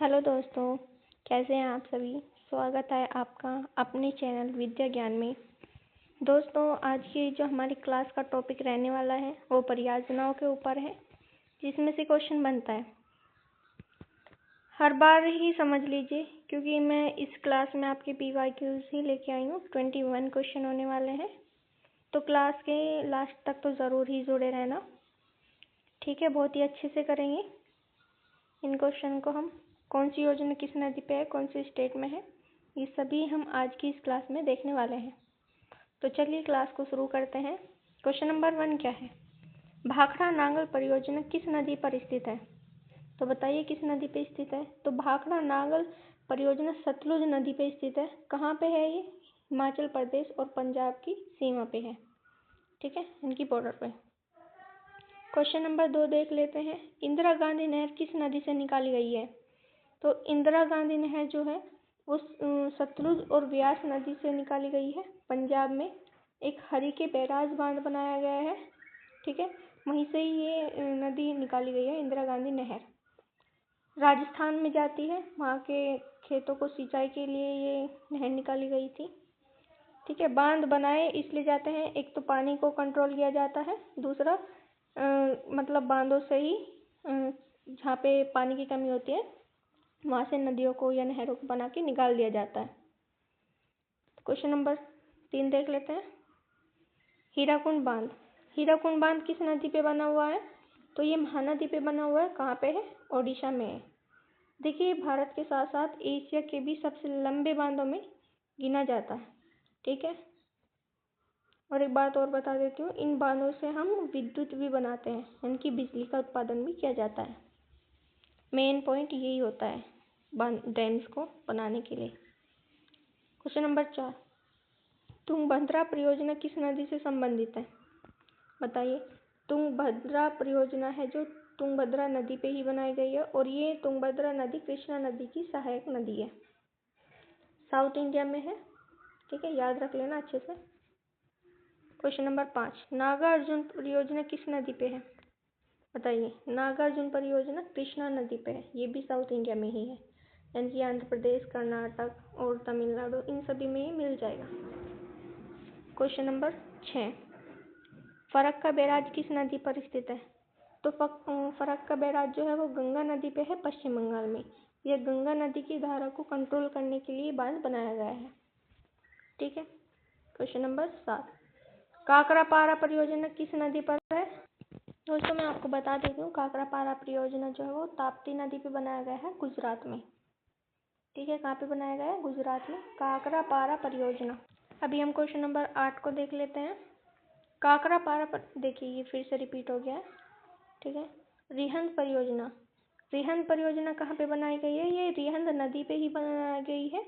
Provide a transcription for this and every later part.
Hello दोस्तों, कैसे हैं आप सभी। स्वागत है आपका अपने चैनल विद्या ज्ञान में। दोस्तों, आज की जो हमारी क्लास का टॉपिक रहने वाला है वो परियोजनाओं के ऊपर है, जिसमें से क्वेश्चन बनता है। हर बार ही समझ लीजिए, क्योंकि मैं इस क्लास में आपके PYQs ही लेके आई हूँ। 21 क्वेश्चन होने वाले हैं, तो क्लास के लास्ट तक तो ज़रूर ही जुड़े रहना, ठीक है। बहुत ही अच्छे से करेंगे इन क्वेश्चन को हम। कौन सी योजना किस नदी पे है, कौन सी स्टेट में है, ये सभी हम आज की इस क्लास में देखने वाले हैं। तो चलिए क्लास को शुरू करते हैं। क्वेश्चन नंबर 1 क्या है? भाखड़ा नांगल परियोजना किस नदी पर स्थित है? तो बताइए किस नदी पे स्थित है। तो भाखड़ा नांगल परियोजना सतलुज नदी पे स्थित है। कहाँ पे है ये? हिमाचल प्रदेश और पंजाब की सीमा पे है, ठीक है, इनकी बॉर्डर पे। क्वेश्चन नंबर 2 देख लेते हैं। इंदिरा गांधी नहर किस नदी से निकाली गई है? तो इंदिरा गांधी नहर जो है वो सतलुज और व्यास नदी से निकाली गई है। पंजाब में एक हरिके बैराज बांध बनाया गया है, ठीक है, वहीं से ये नदी निकाली गई है, इंदिरा गांधी नहर। राजस्थान में जाती है, वहाँ के खेतों को सिंचाई के लिए ये नहर निकाली गई थी, ठीक है। बांध बनाए इसलिए जाते हैं, एक तो पानी को कंट्रोल किया जाता है, दूसरा मतलब बांधों से ही जहाँ पे पानी की कमी होती है वहाँ से नदियों को या नहरों को बना के निकाल दिया जाता है। क्वेश्चन नंबर 3 देख लेते हैं। हीराकुंड बांध। हीराकुंड बांध किस नदी पे बना हुआ है? तो ये महानदी पे बना हुआ है। कहाँ पे है? ओडिशा में है। देखिए, भारत के साथ साथ एशिया के भी सबसे लंबे बांधों में गिना जाता है, ठीक है। और एक बात और बता देती हूँ, इन बांधों से हम विद्युत भी बनाते हैं, इनकी बिजली का उत्पादन भी किया जाता है। मेन पॉइंट यही होता है डैम्स को बनाने के लिए। क्वेश्चन नंबर 4, तुंगभद्रा परियोजना किस नदी से संबंधित है? बताइए। तुंगभद्रा परियोजना है जो तुंगभद्रा नदी पे ही बनाई गई है, और ये तुंगभद्रा नदी कृष्णा नदी की सहायक नदी है, साउथ इंडिया में है, ठीक है, याद रख लेना अच्छे से। क्वेश्चन नंबर 5, नागार्जुन परियोजना किस नदी पे है? बताइए। नागार्जुन परियोजना कृष्णा नदी पे है, ये भी साउथ इंडिया में ही है, यानी कि आंध्र प्रदेश, कर्नाटक और तमिलनाडु, इन सभी में ही मिल जाएगा। क्वेश्चन नंबर 6, फरक्का बैराज किस नदी पर स्थित है? तो फरक्का बैराज जो है वो गंगा नदी पे है, पश्चिम बंगाल में। यह गंगा नदी की धारा को कंट्रोल करने के लिए बांध बनाया गया है, ठीक है। क्वेश्चन नंबर 7, काकरापारा परियोजना किस नदी पर है? दोस्तों, मैं आपको बता देती हूँ, काकरापारा परियोजना जो है वो ताप्ती नदी पे बनाया गया है, गुजरात में, ठीक है। कहाँ पे बनाया गया है? गुजरात में, काकरापारा परियोजना। अभी हम क्वेश्चन नंबर 8 को देख लेते हैं। काकरापारा पर देखिए, ये फिर से रिपीट हो गया है, ठीक है। रिहंद परियोजना। रिहंद परियोजना कहाँ पे बनाई गई है? ये रिहंद नदी पे ही बनाई गई है।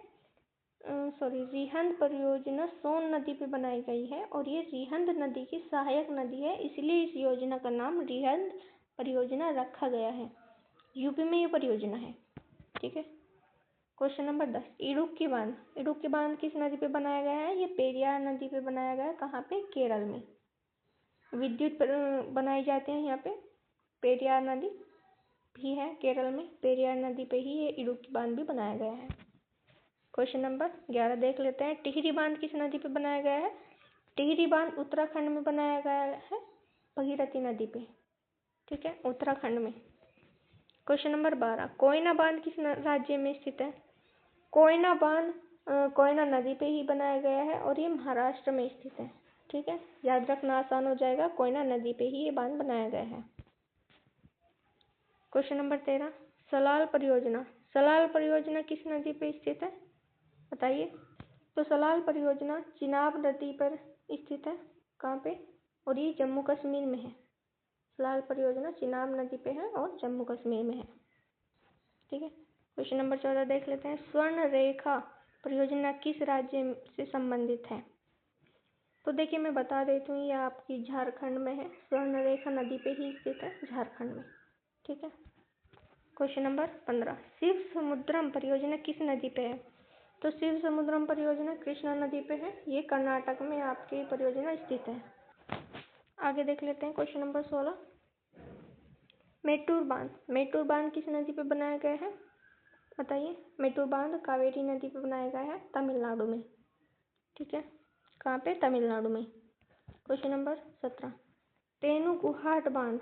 रिहंद परियोजना सोन नदी पे बनाई गई है, और ये रिहंद नदी की सहायक नदी है, इसलिए इस योजना का नाम रिहंद परियोजना रखा गया है। यूपी में ये परियोजना है, ठीक है। क्वेश्चन नंबर 10, इडुक्की बांध। इडुक्की बांध किस नदी पे बनाया गया है? ये पेरियार नदी पे बनाया गया है। कहाँ पे? केरल में। विद्युत बनाई जाती है यहाँ पे, पेरियार नदी भी है केरल में, पेरियार नदी पे ही ये इडुक्की बांध भी बनाया गया है। क्वेश्चन नंबर 11 देख लेते हैं। टिहरी बांध किस नदी पे बनाया गया है? टिहरी बांध उत्तराखंड में बनाया गया है, भगीरथी नदी पे, ठीक है, उत्तराखंड में। क्वेश्चन नंबर 12, कोयना बांध किस राज्य में स्थित है? कोयना बांध कोयना नदी पे ही बनाया गया है, और ये महाराष्ट्र में स्थित है, ठीक है, याद रखना आसान हो जाएगा, कोयना नदी पे ही ये बांध बनाया गया है। क्वेश्चन नंबर 13, सलाल परियोजना। सलाल परियोजना किस नदी पे स्थित है? बताइए। तो सलाल परियोजना चिनाब नदी पर स्थित है। कहाँ पे? और ये जम्मू कश्मीर में है। सलाल परियोजना चिनाब नदी पे है और जम्मू कश्मीर में है, ठीक है। क्वेश्चन नंबर 14 देख लेते हैं। स्वर्ण रेखा परियोजना किस राज्य से संबंधित है? तो देखिए, मैं बता देती हूँ, ये आपकी झारखंड में है, स्वर्ण रेखा नदी पे ही स्थित है, झारखंड में, ठीक है। क्वेश्चन नंबर 15, शिव समुद्रम परियोजना किस नदी पे है? तो शिव समुद्रम परियोजना कृष्णा नदी पे है, ये कर्नाटक में आपकी परियोजना स्थित है। आगे देख लेते हैं क्वेश्चन नंबर 16, मेट्टूर बांध। मेट्टूर बांध किस नदी पे बनाया गया है? बताइए। मेट्टूर बांध कावेरी नदी पे बनाया गया है तमिलनाडु में। ठीक है, कहाँ पे? तमिलनाडु में। क्वेश्चन नंबर 17, तेनूगुहाट बांध।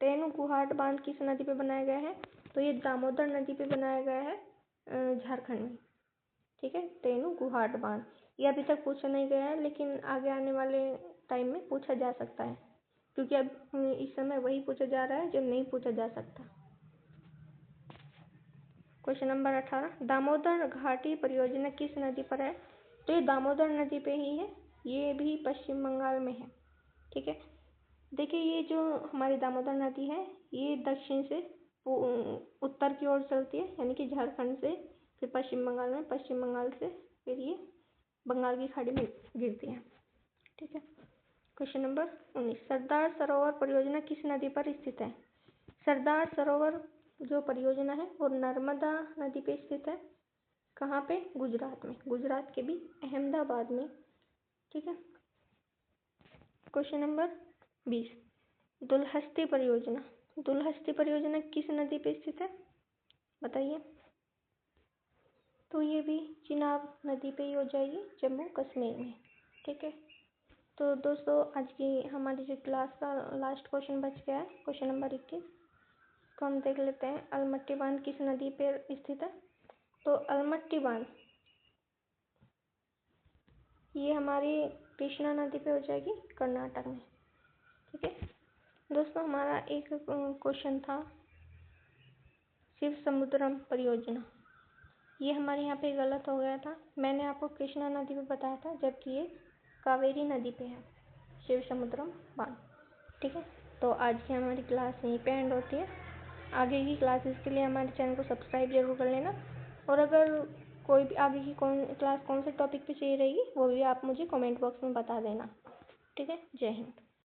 तेनूगुहाट बांध किस नदी पे बनाया गया है? तो ये दामोदर नदी पे बनाया गया है झारखंड में। ठीक है, तेनूगुहाट बांध। ये अभी तक पूछा नहीं गया है, लेकिन आगे आने वाले टाइम में पूछा जा सकता है, क्योंकि अब इस समय वही पूछा जा रहा है जो नहीं पूछा जा सकता। क्वेश्चन नंबर 18, दामोदर घाटी परियोजना किस नदी पर है? तो ये दामोदर नदी पे ही है, ये भी पश्चिम बंगाल में है। ठीक है, देखिए ये जो हमारी दामोदर नदी है, ये दक्षिण से उत्तर की ओर चलती है, यानी कि झारखंड से, फिर पश्चिम बंगाल में, पश्चिम बंगाल से फिर ये बंगाल की खाड़ी में गिरती है। ठीक है, क्वेश्चन नंबर 19, सरदार सरोवर परियोजना किस नदी पर स्थित है? सरदार सरोवर जो परियोजना है वो नर्मदा नदी पे स्थित है। कहाँ पे? गुजरात में, गुजरात के भी अहमदाबाद में। ठीक है, क्वेश्चन नंबर 20, दुलहस्ती परियोजना। दुलहस्ती परियोजना किस नदी पे स्थित है? बताइए। तो ये भी चिनाब नदी पे ही हो जाएगी, जम्मू कश्मीर में। ठीक है, तो दोस्तों आज की हमारी जो क्लास का लास्ट क्वेश्चन बच गया है, क्वेश्चन नंबर 21 को हम देख लेते हैं। अलमट्टी बांध किस नदी पर स्थित है? तो अलमट्टी बांध ये हमारी कृष्णा नदी पे हो जाएगी, कर्नाटक में। ठीक है दोस्तों, हमारा एक क्वेश्चन था शिव समुद्रम परियोजना, ये हमारे यहाँ पे गलत हो गया था। मैंने आपको कृष्णा नदी पे बताया था, जबकि ये कावेरी नदी पे है शिव समुद्रम बांध। ठीक है, तो आज की हमारी क्लास यहीं पे एंड होती है। आगे की क्लासेस के लिए हमारे चैनल को सब्सक्राइब जरूर कर लेना, और अगर कोई भी आगे की क्लास कौन से टॉपिक पे चाहिए रहेगी वो भी आप मुझे कमेंट बॉक्स में बता देना। ठीक है, जय हिंद।